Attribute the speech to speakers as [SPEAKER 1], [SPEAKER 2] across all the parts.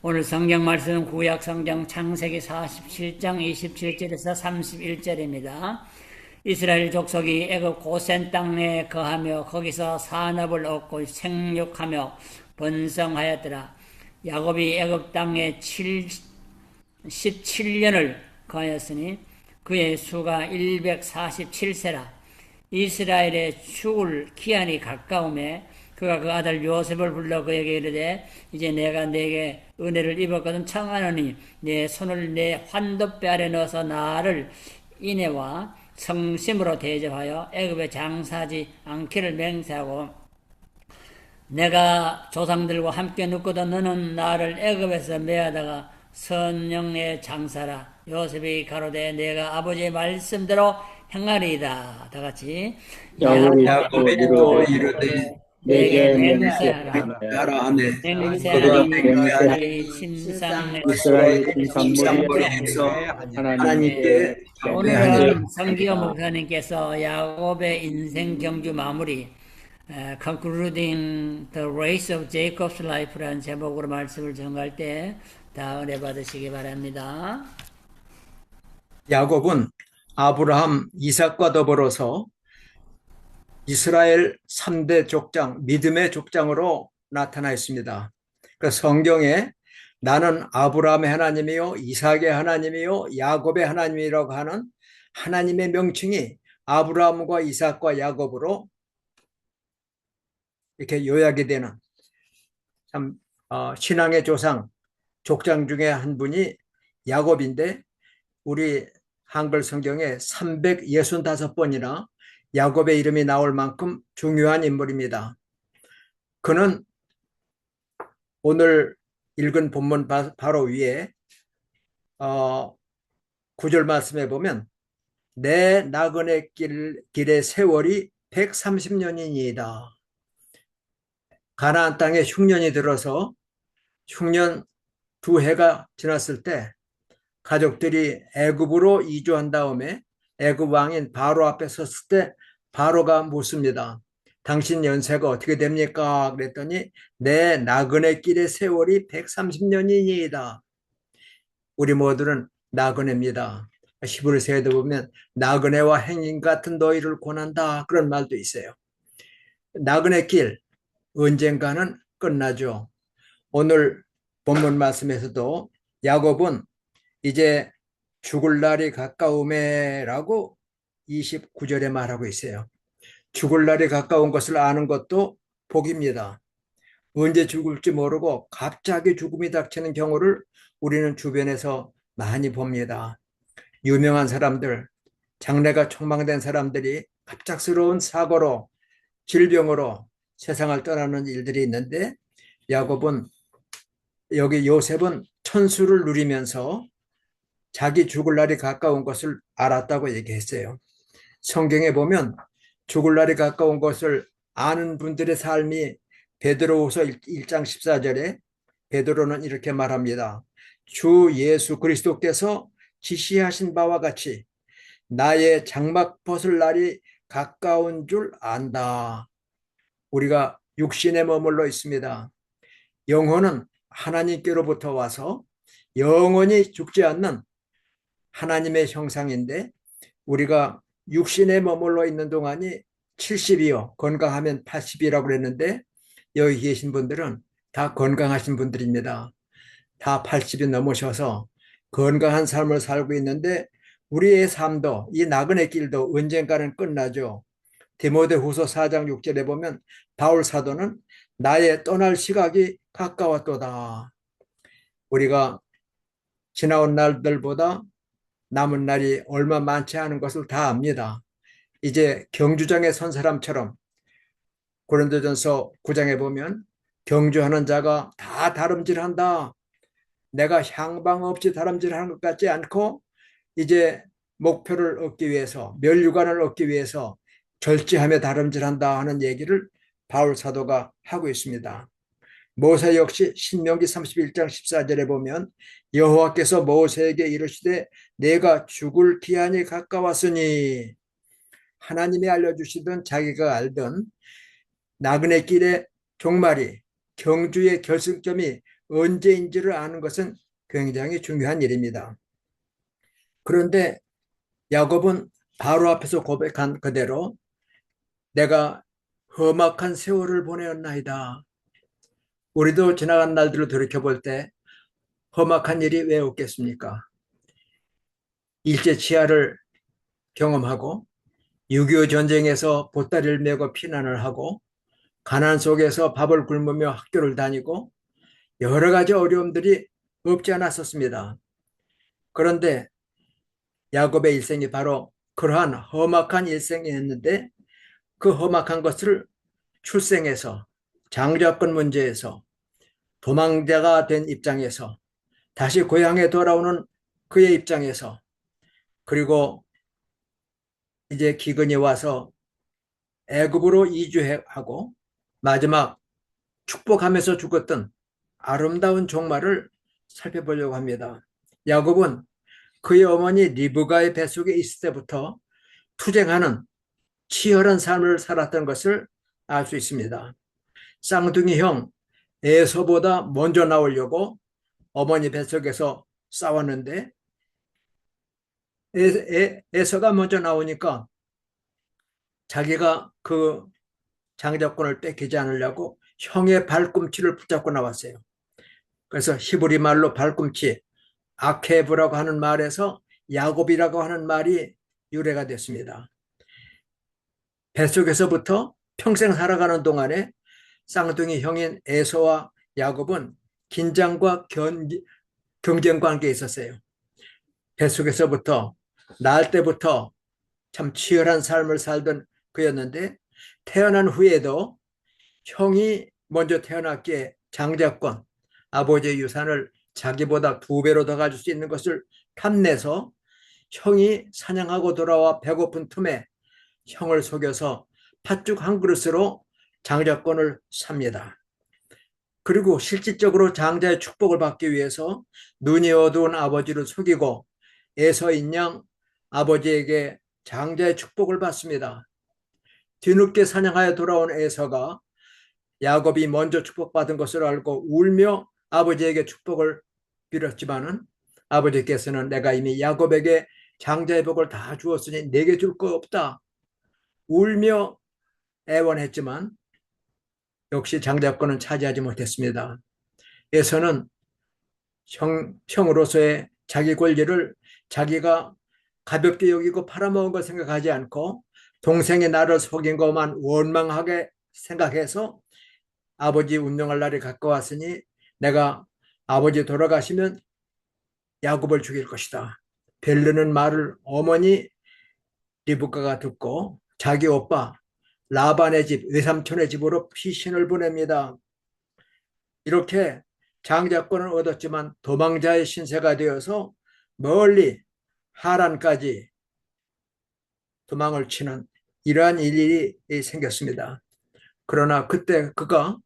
[SPEAKER 1] 오늘 성경 말씀은 구약 성경 창세기 47장 27절에서 31절입니다. 이스라엘 족속이 애굽 고센 땅에 거하며 거기서 산업을 얻고 생육하며 번성하였더라. 야곱이 애굽 땅에 17년을 거하였으니 그의 수가 147세라. 이스라엘의 죽을 기한이 가까움에 그가 그 아들 요셉을 불러 그에게 이르되 이제 내가 네게 은혜를 입었거든 청하노니 내 손을 내 환도뼈 아래 넣어서 나를 인애와 성심으로 대접하여 애굽에 장사하지 않기를 맹세하고 내가 조상들과 함께 눕거든 너는 나를 애굽에서 메어다가 선영의 장사라. 요셉이 가로되 내가 아버지의 말씀대로 행하리이다. 다 같이
[SPEAKER 2] 야곱이 또 이르되
[SPEAKER 1] 내게
[SPEAKER 2] 내게
[SPEAKER 1] 맹세하라.
[SPEAKER 2] 맹세하라 하네. 그가
[SPEAKER 1] 맹세하니
[SPEAKER 2] 맹세하니
[SPEAKER 1] 이스라엘 침상에
[SPEAKER 2] 이스라엘 침상머리에서 하나님께 경배하니라.
[SPEAKER 1] 오늘은 성기호 목사님께서 야곱의 인생 경주 마무리 Concluding the Race of Jacob's Life라는 제목으로 말씀을 전할 때 다 은혜 받으시기 바랍니다.
[SPEAKER 2] 야곱은 아브라함, 이삭과 더불어서 이스라엘 3대 족장, 믿음의 족장으로 나타나 있습니다. 그 성경에 나는 아브라함의 하나님이요, 이삭의 하나님이요, 야곱의 하나님이라고 하는 하나님의 명칭이 아브라함과 이삭과 야곱으로 이렇게 요약이 되는 참 신앙의 조상, 족장 중에 한 분이 야곱인데 우리 한글 성경에 365번이나 야곱의 이름이 나올 만큼 중요한 인물입니다. 그는 오늘 읽은 본문 바로 위에 9절 말씀에 보면 내 나그네 길의 세월이 130년이니이다. 가나안 땅에 흉년이 들어서 흉년 2해가 지났을 때 가족들이 애굽으로 이주한 다음에 애굽 왕인 바로 앞에 섰을 때 바로가 묻습니다. 당신 연세가 어떻게 됩니까? 그랬더니 내 나그네 길의 세월이 130년이니이다. 우리 모두는 나그네입니다. 히브리서에도 보면 나그네와 행인 같은 너희를 권한다 그런 말도 있어요. 나그네 길 언젠가는 끝나죠. 오늘 본문 말씀에서도 야곱은 이제 죽을 날이 가까우매라고 29절에 말하고 있어요. 죽을 날이 가까운 것을 아는 것도 복입니다. 언제 죽을지 모르고 갑자기 죽음이 닥치는 경우를 우리는 주변에서 많이 봅니다. 유명한 사람들, 장래가 촉망된 사람들이 갑작스러운 사고로 질병으로 세상을 떠나는 일들이 있는데 야곱은 여기 요셉은 천수를 누리면서 자기 죽을 날이 가까운 것을 알았다고 얘기했어요. 성경에 보면 죽을 날이 가까운 것을 아는 분들의 삶이 베드로후서 1장 14절에 베드로는 이렇게 말합니다. 주 예수 그리스도께서 지시하신 바와 같이 나의 장막 벗을 날이 가까운 줄 안다. 우리가 육신에 머물러 있습니다. 영혼은 하나님께로부터 와서 영원히 죽지 않는 하나님의 형상인데 우리가 육신에 머물러 있는 동안이 70이요. 건강하면 80이라고 그랬는데 여기 계신 분들은 다 건강하신 분들입니다. 다 80이 넘으셔서 건강한 삶을 살고 있는데 우리의 삶도 이 나그네 길도 언젠가는 끝나죠. 디모데후서 4장 6절에 보면 바울 사도는 나의 떠날 시각이 가까웠도다. 우리가 지나온 날들보다 남은 날이 얼마 많지 않은 것을 다 압니다. 이제 경주장에 선 사람처럼 고린도전서 9장에 보면 경주하는 자가 다 다름질한다. 내가 향방 없이 다름질하는 것 같지 않고 이제 목표를 얻기 위해서 멸류관을 얻기 위해서 절제하며 다름질한다 하는 얘기를 바울 사도가 하고 있습니다. 모세 역시 신명기 31장 14절에 보면 여호와께서 모세에게 이르시되 내가 죽을 기한이 가까웠으니 하나님이 알려주시던 자기가 알던 나그네 길의 종말이 경주의 결승점이 언제인지를 아는 것은 굉장히 중요한 일입니다. 그런데 야곱은 바로 앞에서 고백한 그대로 내가 험악한 세월을 보내었나이다. 우리도 지나간 날들을 돌이켜볼 때 험악한 일이 왜 없겠습니까? 일제치하를 경험하고 6.25 전쟁에서 보따리를 메고 피난을 하고 가난 속에서 밥을 굶으며 학교를 다니고 여러 가지 어려움들이 없지 않았었습니다. 그런데 야곱의 일생이 바로 그러한 험악한 일생이었는데 그 험악한 것을 출생에서 장자권 문제에서 도망자가 된 입장에서 다시 고향에 돌아오는 그의 입장에서 그리고 이제 기근이 와서 애굽으로 이주하고 마지막 축복하면서 죽었던 아름다운 종말을 살펴보려고 합니다. 야곱은 그의 어머니 리브가의 뱃속에 있을 때부터 투쟁하는 치열한 삶을 살았던 것을 알 수 있습니다. 쌍둥이 형 에서보다 먼저 나오려고 어머니 뱃속에서 싸웠는데 에서가 먼저 나오니까 자기가 그 장자권을 뺏기지 않으려고 형의 발꿈치를 붙잡고 나왔어요. 그래서 히브리 말로 발꿈치 아케브라고 하는 말에서 야곱이라고 하는 말이 유래가 됐습니다. 뱃속에서부터 평생 살아가는 동안에 쌍둥이 형인 에서와 야곱은 긴장과 경쟁 관계에 있었어요. 뱃속에서부터 날 때부터 참 치열한 삶을 살던 그였는데 태어난 후에도 형이 먼저 태어났기에 장자권, 아버지의 유산을 자기보다 2배로 더 가질 수 있는 것을 탐내서 형이 사냥하고 돌아와 배고픈 틈에 형을 속여서 팥죽 한 그릇으로 장자권을 삽니다. 그리고 실질적으로 장자의 축복을 받기 위해서 눈이 어두운 아버지를 속이고 에서인 양 아버지에게 장자의 축복을 받습니다. 뒤늦게 사냥하여 돌아온 에서가 야곱이 먼저 축복받은 것을 알고 울며 아버지에게 축복을 빌었지만은 아버지께서는 내가 이미 야곱에게 장자의 복을 다 주었으니 내게 줄 거 없다. 울며 애원했지만 역시 장자권은 차지하지 못했습니다. 에서는 형으로서의 자기 권리를 자기가 가볍게 여기고 팔아먹은 걸 생각하지 않고 동생이 나를 속인 것만 원망하게 생각해서 아버지 운명할 날이 가까웠으니 내가 아버지 돌아가시면 야곱을 죽일 것이다. 벨르는 말을 어머니 리브가가 듣고 자기 오빠 라반의 집, 외삼촌의 집으로 피신을 보냅니다. 이렇게 장자권을 얻었지만 도망자의 신세가 되어서 멀리 하란까지 도망을 치는 이러한 일이 생겼습니다. 그러나 그때 그가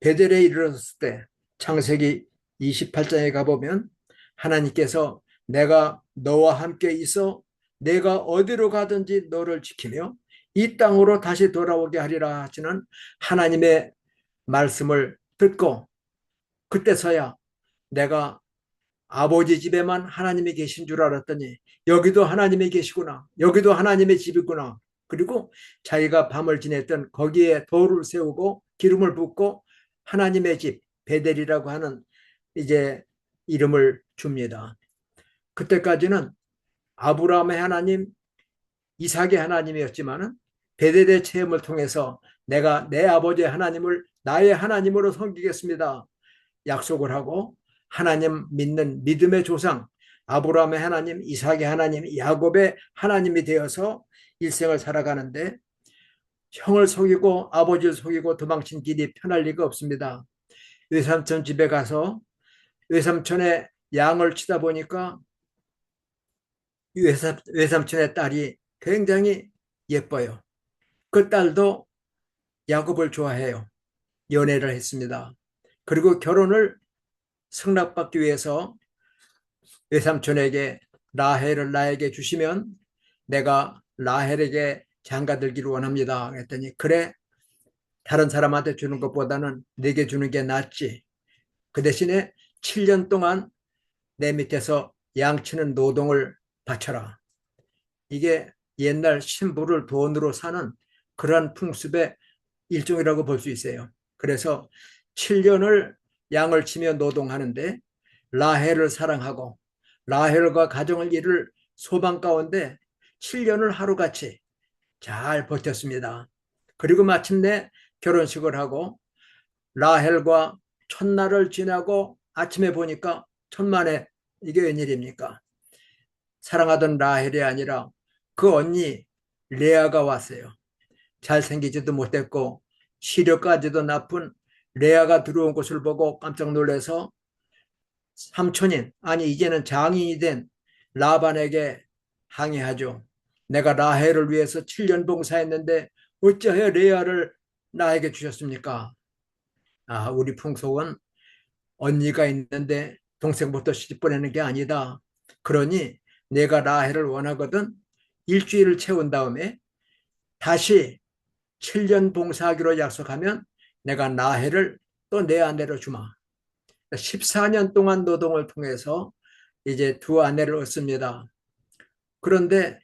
[SPEAKER 2] 베델에 이르렀을 때 창세기 28장에 가보면 하나님께서 내가 너와 함께 있어 내가 어디로 가든지 너를 지키며 이 땅으로 다시 돌아오게 하리라 하시는 하나님의 말씀을 듣고 그때서야 내가 아버지 집에만 하나님이 계신 줄 알았더니 여기도 하나님이 계시구나. 여기도 하나님의 집이구나. 그리고 자기가 밤을 지냈던 거기에 돌을 세우고 기름을 붓고 하나님의 집 베델이라고 하는 이제 이름을 줍니다. 그때까지는 아브라함의 하나님, 이삭의 하나님이었지만은 베델의 체험을 통해서 내가 내 아버지의 하나님을 나의 하나님으로 섬기겠습니다. 약속을 하고 하나님 믿는 믿음의 조상 아브라함의 하나님, 이삭의 하나님, 야곱의 하나님이 되어서 일생을 살아가는데 형을 속이고 아버지를 속이고 도망친 길이 편할 리가 없습니다. 외삼촌 집에 가서 외삼촌의 양을 치다 보니까 외삼촌의 딸이 굉장히 예뻐요. 그 딸도 야곱을 좋아해요. 연애를 했습니다. 그리고 결혼을 승낙받기 위해서 외삼촌에게 라헬을 나에게 주시면 내가 라헬에게 장가들기를 원합니다. 그랬더니 그래 다른 사람한테 주는 것보다는 내게 주는 게 낫지. 그 대신에 7년 동안 내 밑에서 양치는 노동을 바쳐라. 이게 옛날 신부를 돈으로 사는 그러한 풍습의 일종이라고 볼 수 있어요. 그래서 7년을 양을 치며 노동하는데 라헬을 사랑하고 라헬과 가정을 이룰 소망 가운데 7년을 하루같이 잘 버텼습니다. 그리고 마침내 결혼식을 하고 라헬과 첫날을 지나고 아침에 보니까 천만에 이게 웬일입니까? 사랑하던 라헬이 아니라 그 언니 레아가 왔어요. 잘생기지도 못했고 시력까지도 나쁜 레아가 들어온 것을 보고 깜짝 놀라서 삼촌인, 아니 이제는 장인이 된 라반에게 항의하죠. 내가 라헬을 위해서 7년 봉사했는데 어찌하여 레아를 나에게 주셨습니까? 아, 우리 풍속은 언니가 있는데 동생부터 시집 보내는 게 아니다. 그러니 내가 라헬을 원하거든 일주일을 채운 다음에 다시 7년 봉사하기로 약속하면 내가 라헬을 또 내 아내로 주마. 14년 동안 노동을 통해서 이제 두 아내를 얻습니다. 그런데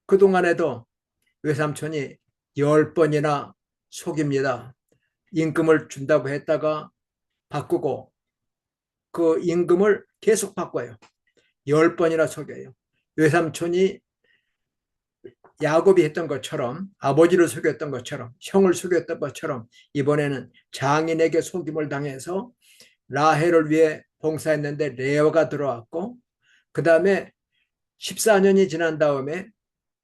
[SPEAKER 2] 그동안에도 외삼촌이 10번이나 속입니다. 임금을 준다고 했다가 바꾸고 그 임금을 계속 바꿔요. 10번이나 속여요. 외삼촌이 야곱이 했던 것처럼 아버지를 속였던 것처럼 형을 속였던 것처럼 이번에는 장인에게 속임을 당해서 라헬을 위해 봉사했는데 레아가 들어왔고 그 다음에 14년이 지난 다음에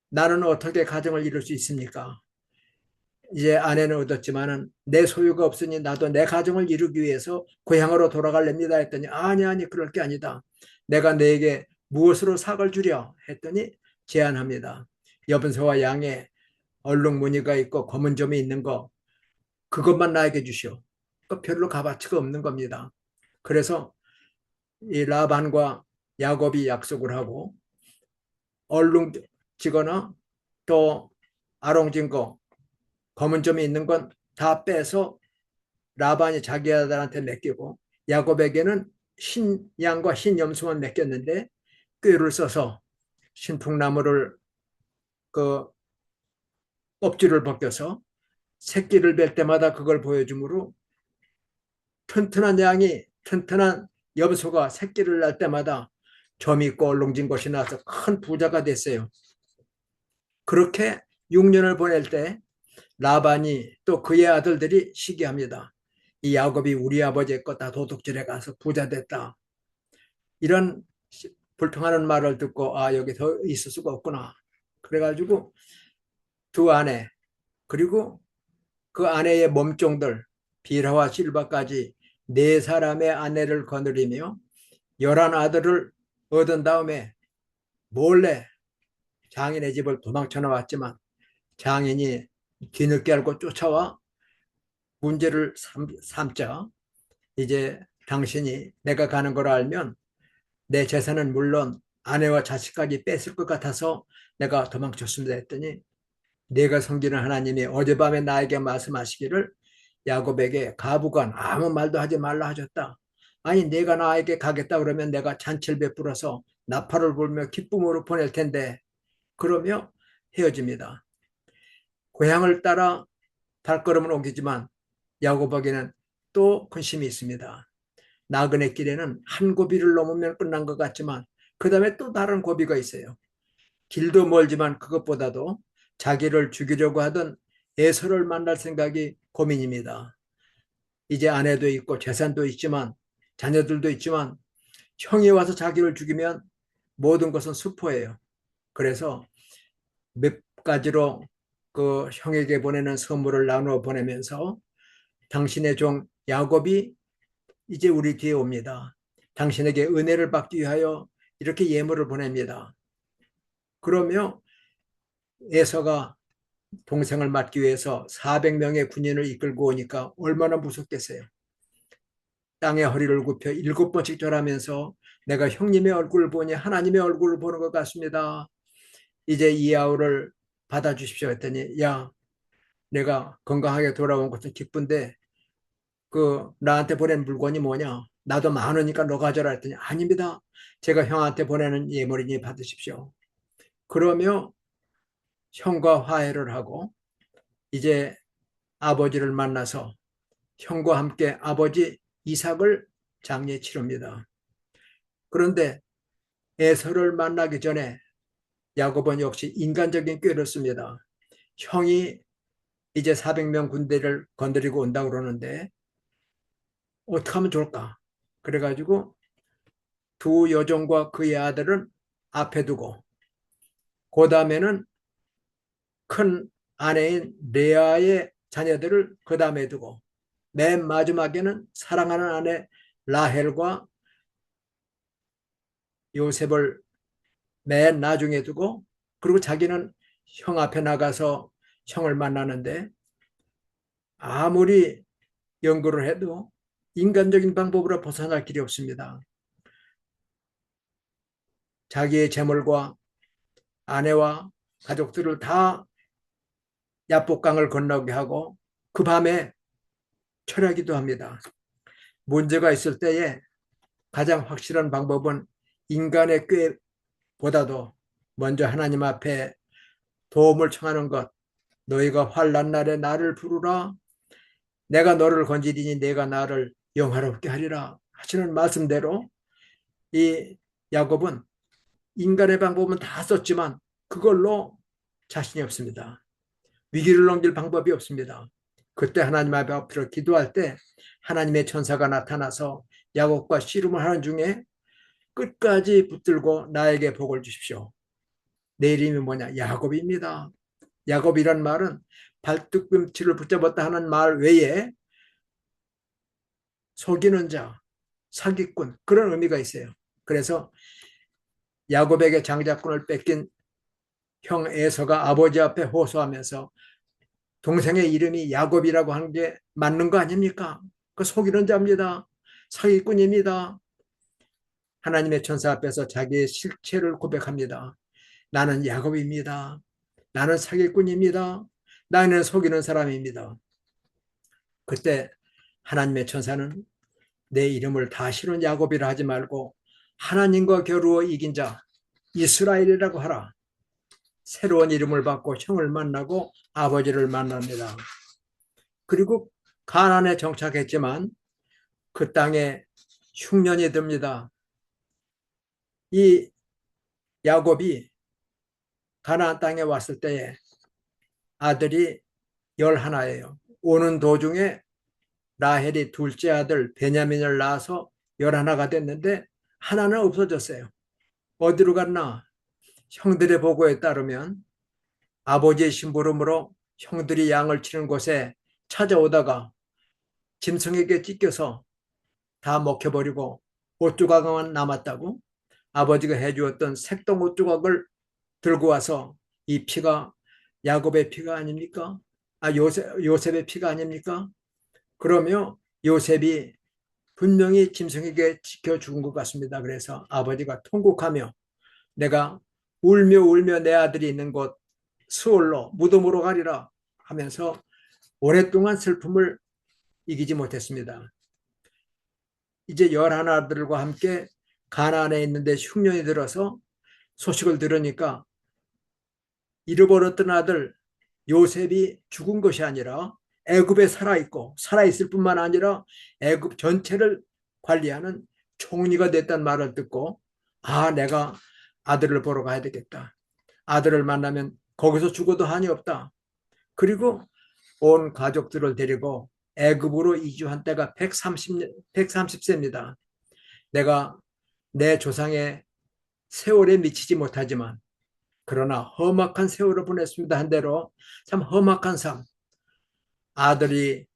[SPEAKER 2] 나는 어떻게 가정을 이룰 수 있습니까? 이제 아내는 얻었지만은 내 소유가 없으니 나도 내 가정을 이루기 위해서 고향으로 돌아갈랍니다 했더니 아니 그럴 게 아니다. 내가 너에게 무엇으로 삭을 주려 했더니 제안합니다. 여분서와 양에 얼룩 무늬가 있고 검은 점이 있는 거 그것만 나에게 주시오. 그 별로 값어치가 없는 겁니다. 그래서 이 라반과 야곱이 약속을 하고 얼룩지거나 또 아롱진 거 검은 점이 있는 건 다 빼서 라반이 자기 아들한테 맡기고 야곱에게는 흰 양과 흰 염소만 맡겼는데 꾀를 써서 신풍나무를 그 껍질을 벗겨서 새끼를 뵐 때마다 그걸 보여주므로 튼튼한 양이 튼튼한 염소가 새끼를 낳을 때마다 점 있고 얼룩진 것이 나서 큰 부자가 됐어요. 그렇게 6년을 보낼 때 라반이 또 그의 아들들이 시기합니다. 이 야곱이 우리 아버지의 거 다 도둑질해 가서 부자 됐다. 이런 불평하는 말을 듣고 아 여기 더 있을 수가 없구나. 그래가지고 두 아내 그리고 그 아내의 몸종들 빌하와 실바까지 네 사람의 아내를 거느리며 11 아들을 얻은 다음에 몰래 장인의 집을 도망쳐 나왔지만 장인이 뒤늦게 알고 쫓아와 문제를 삼자 이제 당신이 내가 가는 걸 알면 내 재산은 물론 아내와 자식까지 뺏을 것 같아서 내가 도망쳤습니다 했더니 내가 섬기는 하나님이 어젯밤에 나에게 말씀하시기를 야곱에게 가부간 아무 말도 하지 말라 하셨다. 아니 내가 나에게 가겠다 그러면 내가 잔치를 베풀어서 나팔을 불며 기쁨으로 보낼 텐데 그러며 헤어집니다. 고향을 따라 발걸음을 옮기지만 야곱에게는 또 근심이 있습니다. 나그네 길에는 한 고비를 넘으면 끝난 것 같지만 그 다음에 또 다른 고비가 있어요. 길도 멀지만 그것보다도 자기를 죽이려고 하던 에서를 만날 생각이 고민입니다. 이제 아내도 있고 재산도 있지만 자녀들도 있지만 형이 와서 자기를 죽이면 모든 것은 수포예요. 그래서 몇 가지로 그 형에게 보내는 선물을 나누어 보내면서 당신의 종 야곱이 이제 우리 뒤에 옵니다. 당신에게 은혜를 받기 위하여 이렇게 예물을 보냅니다. 그러며 에서가 동생을 맞기 위해서 400명의 군인을 이끌고 오니까 얼마나 무섭겠어요. 땅에 허리를 굽혀 7번씩 절하면서 내가 형님의 얼굴을 보니 하나님의 얼굴을 보는 것 같습니다. 이제 이 아우를 받아주십시오 했더니 야 내가 건강하게 돌아온 것은 기쁜데 나한테 보낸 물건이 뭐냐? 나도 많으니까 너 가져라 했더니 아닙니다. 제가 형한테 보내는 예물이니 받으십시오. 그러며 형과 화해를 하고 이제 아버지를 만나서 형과 함께 아버지 이삭을 장례 치릅니다. 그런데 에서를 만나기 전에 야곱은 역시 인간적인 꾀를 씁니다. 형이 이제 400명 군대를 건드리고 온다고 그러는데 어떻게 하면 좋을까? 그래가지고 두 여종과 그의 아들은 앞에 두고 그 다음에는 큰 아내인 레아의 자녀들을 그 다음에 두고 맨 마지막에는 사랑하는 아내 라헬과 요셉을 맨 나중에 두고 그리고 자기는 형 앞에 나가서 형을 만나는데 아무리 연구를 해도 인간적인 방법으로 벗어날 길이 없습니다. 자기의 재물과 아내와 가족들을 다 야복강을 건너게 하고 그 밤에 철야기도 합니다. 문제가 있을 때에 가장 확실한 방법은 인간의 꾀보다도 먼저 하나님 앞에 도움을 청하는 것. 너희가 환난 날에 나를 부르라. 내가 너를 건지리니 내가 나를 영화롭게 하리라 하시는 말씀대로 이 야곱은 인간의 방법은 다 썼지만 그걸로 자신이 없습니다. 위기를 넘길 방법이 없습니다. 그때 하나님 앞으로 기도할 때 하나님의 천사가 나타나서 야곱과 씨름을 하는 중에 끝까지 붙들고 나에게 복을 주십시오. 내 이름이 뭐냐? 야곱입니다. 야곱이란 말은 발뒤꿈치를 붙잡았다 하는 말 외에 속이는 자, 사기꾼 그런 의미가 있어요. 그래서 야곱에게 장자권을 뺏긴 형 에서가 아버지 앞에 호소하면서 동생의 이름이 야곱이라고 하는 게 맞는 거 아닙니까? 그 속이는 자입니다. 사기꾼입니다. 하나님의 천사 앞에서 자기의 실체를 고백합니다. 나는 야곱입니다. 나는 사기꾼입니다. 나는 속이는 사람입니다. 그때 하나님의 천사는 내 이름을 다시는 야곱이라 하지 말고 하나님과 겨루어 이긴 자 이스라엘이라고 하라. 새로운 이름을 받고 형을 만나고 아버지를 만납니다. 그리고 가나안에 정착했지만 그 땅에 흉년이 듭니다. 이 야곱이 가나안 땅에 왔을 때에 아들이 11예요. 오는 도중에 라헬이 둘째 아들 베냐민을 낳아서 11가 됐는데 하나는 없어졌어요. 어디로 갔나? 형들의 보고에 따르면 아버지의 심부름으로 형들이 양을 치는 곳에 찾아오다가 짐승에게 찢겨서 다 먹혀버리고 옷조각만 남았다고 아버지가 해주었던 색동 옷조각을 들고 와서 이 피가 야곱의 피가 아닙니까? 요셉의 피가 아닙니까? 그러며 요셉이 분명히 짐승에게 지켜 죽은 것 같습니다. 그래서 아버지가 통곡하며 내가 울며 울며 내 아들이 있는 곳 스올로 무덤으로 가리라 하면서 오랫동안 슬픔을 이기지 못했습니다. 이제 11아들과 함께 가나안에 있는데 흉년이 들어서 소식을 들으니까 잃어버렸던 아들 요셉이 죽은 것이 아니라 애굽에 살아있고 살아있을 뿐만 아니라 애굽 전체를 관리하는 총리가 됐다는 말을 듣고 내가 아들을 보러 가야 되겠다. 아들을 만나면 거기서 죽어도 한이 없다. 그리고 온 가족들을 데리고 애굽으로 이주한 때가 130세입니다. 내가 내 조상의 세월에 미치지 못하지만 그러나 험악한 세월을 보냈습니다. 한 대로 참 험악한 삶. 아들이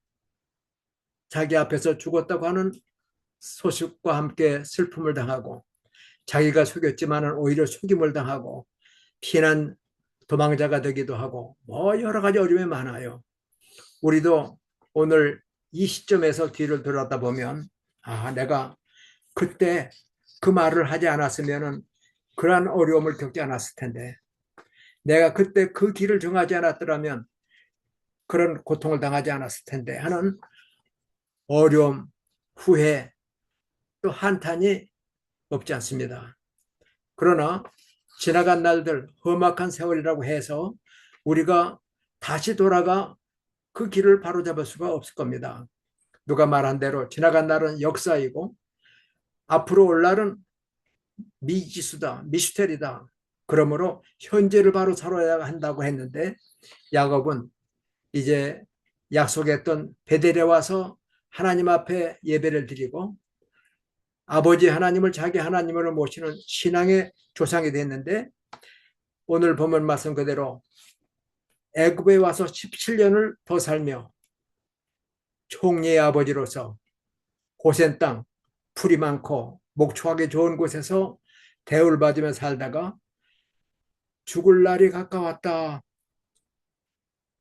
[SPEAKER 2] 자기 앞에서 죽었다고 하는 소식과 함께 슬픔을 당하고 자기가 속였지만 오히려 속임을 당하고 피난 도망자가 되기도 하고 여러 가지 어려움이 많아요. 우리도 오늘 이 시점에서 뒤를 돌아다 보면 내가 그때 그 말을 하지 않았으면 그러한 어려움을 겪지 않았을 텐데 내가 그때 그 길을 정하지 않았더라면 그런 고통을 당하지 않았을 텐데 하는 어려움, 후회, 또 한탄이 없지 않습니다. 그러나 지나간 날들, 험악한 세월이라고 해서 우리가 다시 돌아가 그 길을 바로잡을 수가 없을 겁니다. 누가 말한 대로 지나간 날은 역사이고 앞으로 올 날은 미지수다, 미스테리다. 그러므로 현재를 바로 살아야 한다고 했는데 야곱은 이제 약속했던 베델에 와서 하나님 앞에 예배를 드리고 아버지 하나님을 자기 하나님으로 모시는 신앙의 조상이 됐는데 오늘 보면 말씀 그대로 애굽에 와서 17년을 더 살며 총리의 아버지로서 고센 땅, 풀이 많고 목축하기 좋은 곳에서 대우를 받으며 살다가 죽을 날이 가까웠다.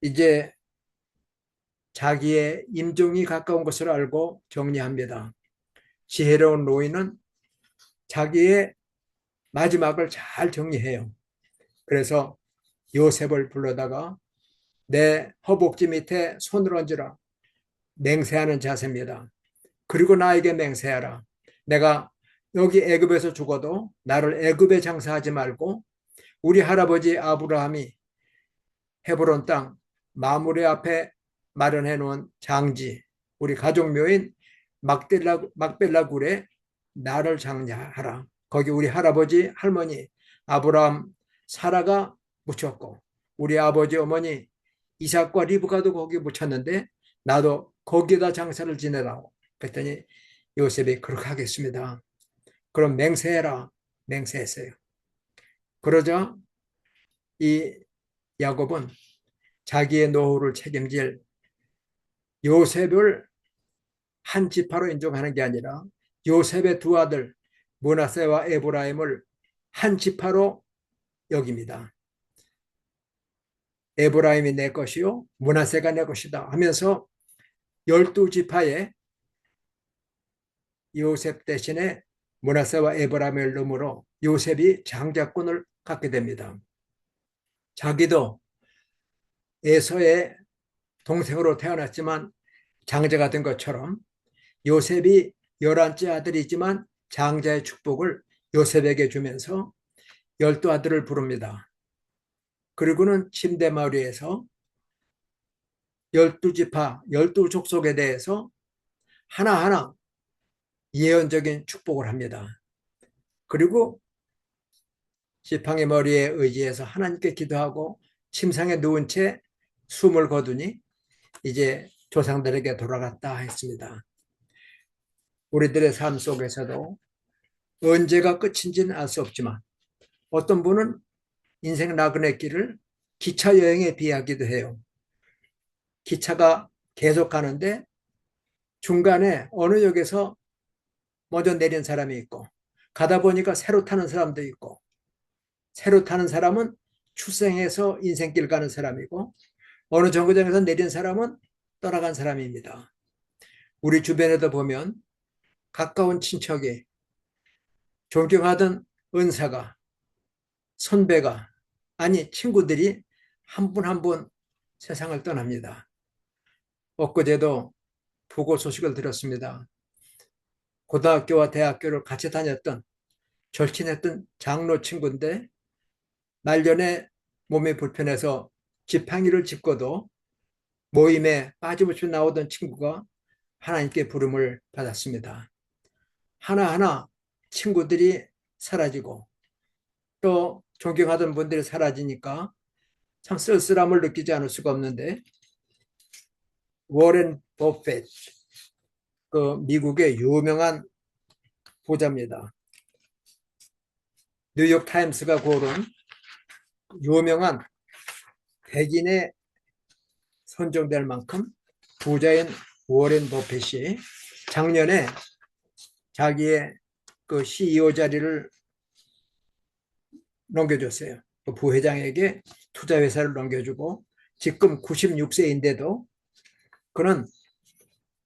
[SPEAKER 2] 이제 자기의 임종이 가까운 것을 알고 정리합니다. 지혜로운 노인은 자기의 마지막을 잘 정리해요. 그래서 요셉을 불러다가 내 허벅지 밑에 손을 얹으라. 맹세하는 자세입니다. 그리고 나에게 맹세하라. 내가 여기 애굽에서 죽어도 나를 애굽에 장사하지 말고 우리 할아버지 아브라함이 헤브론 땅 마므레 앞에 마련해 놓은 장지, 우리 가족묘인 막벨라 굴에 나를 장사하라. 거기 우리 할아버지 할머니 아브라함 사라가 묻혔고 우리 아버지 어머니 이삭과 리브가도 거기 묻혔는데 나도 거기다 장사를 지내라고. 그랬더니 요셉이 그렇게 하겠습니다. 그럼 맹세해라. 맹세했어요. 그러자 이 야곱은 자기의 노후를 책임질 요셉을 한 지파로 인정하는 게 아니라 요셉의 두 아들 므낫세와 에브라임을 한 지파로 여깁니다. 에브라임이 내 것이요 므낫세가 내 것이다 하면서 12지파에 요셉 대신에 므낫세와 에브라임을 넣으므로 요셉이 장자권을 갖게 됩니다. 자기도 에서의 동생으로 태어났지만 장자가 된 것처럼 요셉이 11째 아들이지만 장자의 축복을 요셉에게 주면서 12아들을 부릅니다. 그리고는 침대마루에서 12지파, 12족속에 대해서 하나하나 예언적인 축복을 합니다. 그리고 지팡이 머리에 의지해서 하나님께 기도하고 침상에 누운 채 숨을 거두니 이제 조상들에게 돌아갔다 했습니다. 우리들의 삶 속에서도 언제가 끝인지는 알 수 없지만 어떤 분은 인생 나그네 길을 기차 여행에 비하기도 해요. 기차가 계속 가는데 중간에 어느 역에서 먼저 내린 사람이 있고 가다 보니까 새로 타는 사람도 있고 새로 타는 사람은 출생해서 인생길 가는 사람이고 어느 정거장에서 내린 사람은 떠나간 사람입니다. 우리 주변에도 보면 가까운 친척이 존경하던 은사가 선배가 아니 친구들이 한 분 한 분 세상을 떠납니다. 엊그제도 부고 소식을 들었습니다. 고등학교와 대학교를 같이 다녔던 절친했던 장로 친구인데 말년에 몸이 불편해서 지팡이를 짚고도 모임에 빠짐없이 나오던 친구가 하나님께 부름을 받았습니다. 하나하나 친구들이 사라지고 또 존경하던 분들이 사라지니까 참 쓸쓸함을 느끼지 않을 수가 없는데 워렌 버핏 그 미국의 유명한 부자입니다. 뉴욕 타임스가 고른 유명한 백인에 선정될 만큼 부자인 워렌 버핏이 작년에 자기의 그 CEO 자리를 넘겨줬어요. 그 부회장에게 투자회사를 넘겨주고 지금 96세인데도 그는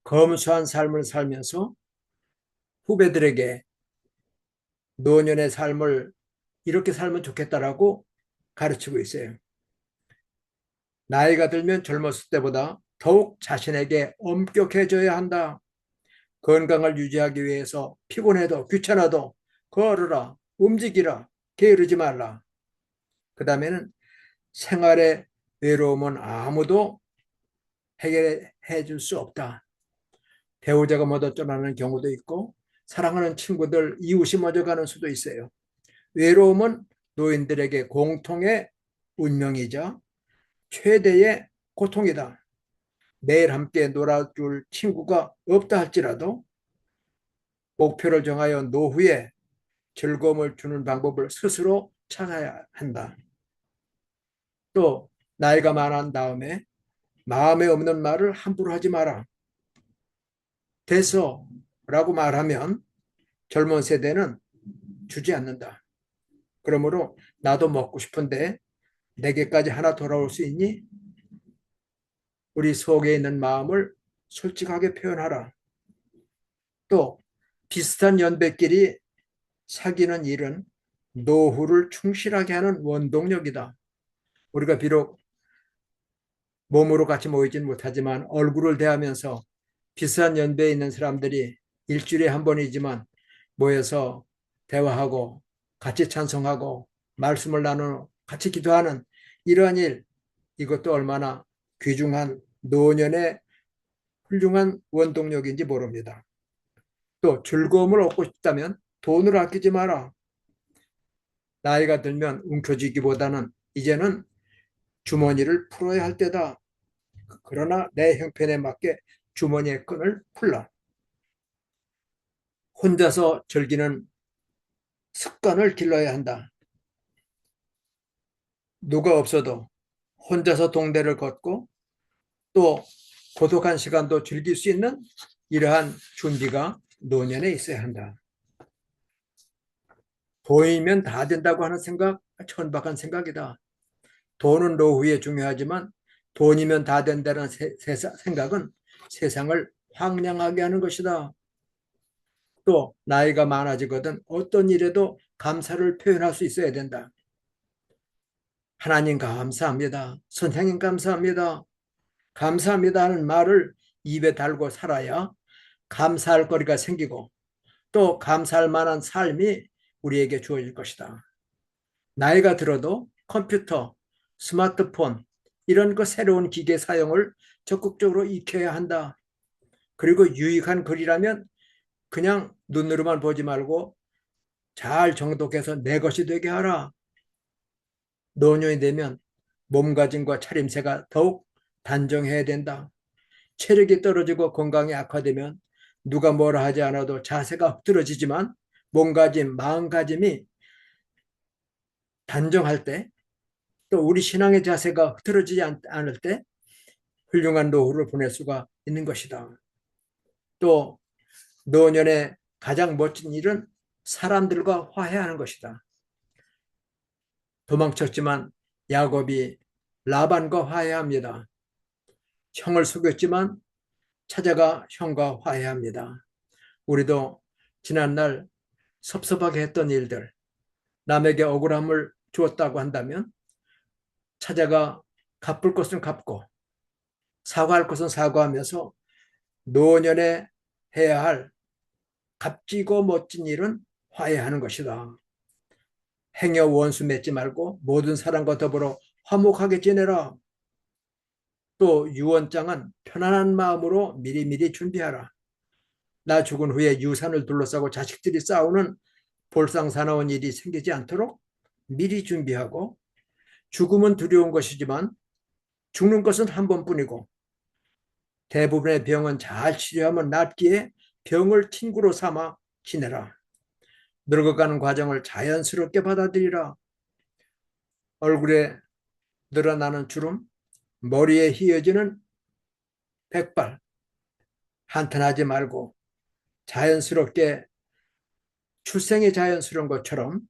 [SPEAKER 2] 검소한 삶을 살면서 후배들에게 노년의 삶을 이렇게 살면 좋겠다라고 가르치고 있어요. 나이가 들면 젊었을 때보다 더욱 자신에게 엄격해져야 한다. 건강을 유지하기 위해서 피곤해도 귀찮아도 걸어라, 움직이라, 게으르지 말라. 그 다음에는 생활의 외로움은 아무도 해결해 줄 수 없다. 배우자가 먼저 떠나는 경우도 있고 사랑하는 친구들, 이웃이 먼저 가는 수도 있어요. 외로움은 노인들에게 공통의 운명이자 최대의 고통이다. 매일 함께 놀아줄 친구가 없다 할지라도 목표를 정하여 노후에 즐거움을 주는 방법을 스스로 찾아야 한다. 또 나이가 많은 다음에 마음에 없는 말을 함부로 하지 마라. 됐어 라고 말하면 젊은 세대는 주지 않는다. 그러므로 나도 먹고 싶은데 내게까지 하나 돌아올 수 있니? 우리 속에 있는 마음을 솔직하게 표현하라. 또 비슷한 연배끼리 사귀는 일은 노후를 충실하게 하는 원동력이다. 우리가 비록 몸으로 같이 모이진 못하지만 얼굴을 대하면서 비슷한 연배에 있는 사람들이 일주일에 한 번이지만 모여서 대화하고 같이 찬송하고 말씀을 나누고 같이 기도하는 이러한 일, 이것도 얼마나 귀중한 노년의 훌륭한 원동력인지 모릅니다. 또 즐거움을 얻고 싶다면 돈을 아끼지 마라. 나이가 들면 움켜쥐기보다는 이제는 주머니를 풀어야 할 때다. 그러나 내 형편에 맞게 주머니의 끈을 풀라. 혼자서 즐기는 습관을 길러야 한다. 누가 없어도 혼자서 동네를 걷고 또 고독한 시간도 즐길 수 있는 이러한 준비가 노년에 있어야 한다. 돈이면 다 된다고 하는 생각, 천박한 생각이다. 돈은 노후에 중요하지만 돈이면 다 된다는 생각은 세상을 황량하게 하는 것이다. 또 나이가 많아지거든 어떤 일에도 감사를 표현할 수 있어야 된다. 하나님 감사합니다. 선생님 감사합니다. 감사합니다 하는 말을 입에 달고 살아야 감사할 거리가 생기고 또 감사할 만한 삶이 우리에게 주어질 것이다. 나이가 들어도 컴퓨터, 스마트폰 이런 그 새로운 기계 사용을 적극적으로 익혀야 한다. 그리고 유익한 글이라면 그냥 눈으로만 보지 말고 잘 정독해서 내 것이 되게 하라. 노년이 되면 몸가짐과 차림새가 더욱 단정해야 된다. 체력이 떨어지고 건강이 악화되면 누가 뭐라 하지 않아도 자세가 흐트러지지만 몸가짐, 마음가짐이 단정할 때 또 우리 신앙의 자세가 흐트러지지 않을 때 훌륭한 노후를 보낼 수가 있는 것이다. 또 노년의 가장 멋진 일은 사람들과 화해하는 것이다. 도망쳤지만 야곱이 라반과 화해합니다. 형을 속였지만 찾아가 형과 화해합니다. 우리도 지난날 섭섭하게 했던 일들, 남에게 억울함을 주었다고 한다면 찾아가 갚을 것은 갚고 사과할 것은 사과하면서 노년에 해야 할 값지고 멋진 일은 화해하는 것이다. 행여 원수 맺지 말고 모든 사람과 더불어 화목하게 지내라. 또 유언장은 편안한 마음으로 미리미리 준비하라. 나 죽은 후에 유산을 둘러싸고 자식들이 싸우는 볼상사나운 일이 생기지 않도록 미리 준비하고 죽음은 두려운 것이지만 죽는 것은 한 번뿐이고 대부분의 병은 잘 치료하면 낫기에 병을 친구로 삼아 지내라. 늙어가는 과정을 자연스럽게 받아들이라. 얼굴에 늘어나는 주름, 머리에 휘어지는 백발, 한탄하지 말고 자연스럽게 출생이 자연스러운 것처럼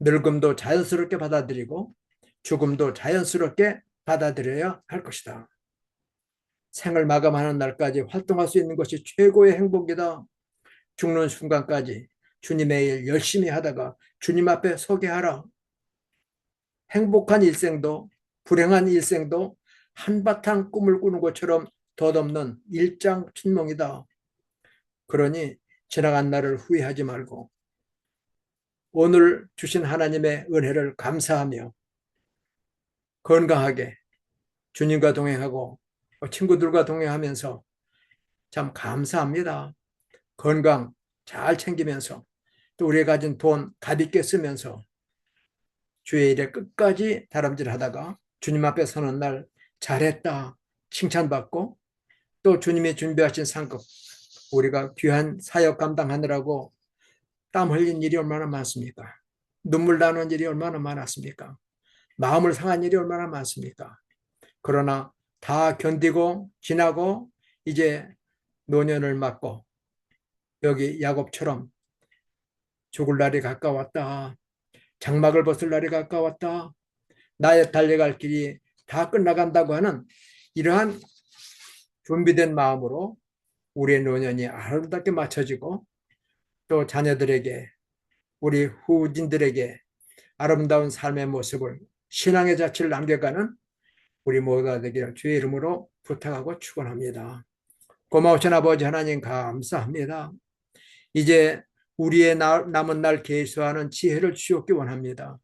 [SPEAKER 2] 늙음도 자연스럽게 받아들이고 죽음도 자연스럽게 받아들여야 할 것이다. 생을 마감하는 날까지 활동할 수 있는 것이 최고의 행복이다. 죽는 순간까지 주님의 일 열심히 하다가 주님 앞에 서게 하라. 행복한 일생도 불행한 일생도 한바탕 꿈을 꾸는 것처럼 덧없는 일장춘몽이다. 그러니 지나간 날을 후회하지 말고 오늘 주신 하나님의 은혜를 감사하며 건강하게 주님과 동행하고 친구들과 동행하면서 참 감사합니다. 건강 잘 챙기면서 또 우리가 가진 돈 가볍게 쓰면서 주의 일에 끝까지 다름질하다가 주님 앞에 서는 날 잘했다 칭찬받고 또 주님이 준비하신 상급 우리가 귀한 사역 감당하느라고 땀 흘린 일이 얼마나 많습니까? 눈물 나는 일이 얼마나 많았습니까? 마음을 상한 일이 얼마나 많습니까? 그러나 다 견디고 지나고 이제 노년을 맞고 여기 야곱처럼 죽을 날이 가까웠다. 장막을 벗을 날이 가까웠다. 나의 달려갈 길이 다 끝나간다고 하는 이러한 준비된 마음으로 우리의 노년이 아름답게 맞춰지고 또 자녀들에게 우리 후진들에게 아름다운 삶의 모습을 신앙의 자취를 남겨가는 우리 모두가 되기를 주의 이름으로 부탁하고 축원합니다. 고마우신 아버지 하나님 감사합니다. 이제 우리의 남은 날 계수하는 지혜를 주옵기 원합니다.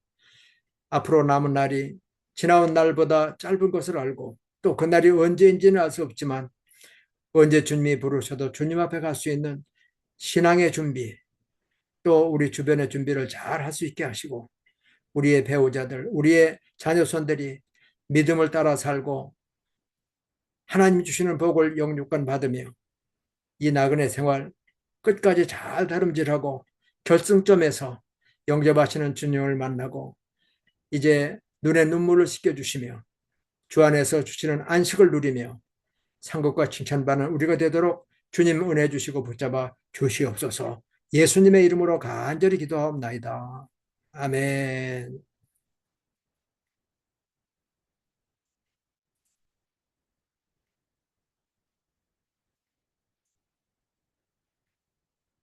[SPEAKER 2] 앞으로 남은 날이 지나온 날보다 짧은 것을 알고 또 그날이 언제인지는 알 수 없지만 언제 주님이 부르셔도 주님 앞에 갈 수 있는 신앙의 준비 또 우리 주변의 준비를 잘 할 수 있게 하시고 우리의 배우자들, 우리의 자녀손들이 믿음을 따라 살고 하나님 주시는 복을 영육간 받으며 이 나그네 생활 끝까지 잘 다름질하고 결승점에서 영접하시는 주님을 만나고 이제 눈에 눈물을 씻겨주시며 주 안에서 주시는 안식을 누리며 상급과 칭찬받는 우리가 되도록 주님 은혜 주시고 붙잡아 주시옵소서. 예수님의 이름으로 간절히 기도하옵나이다. 아멘.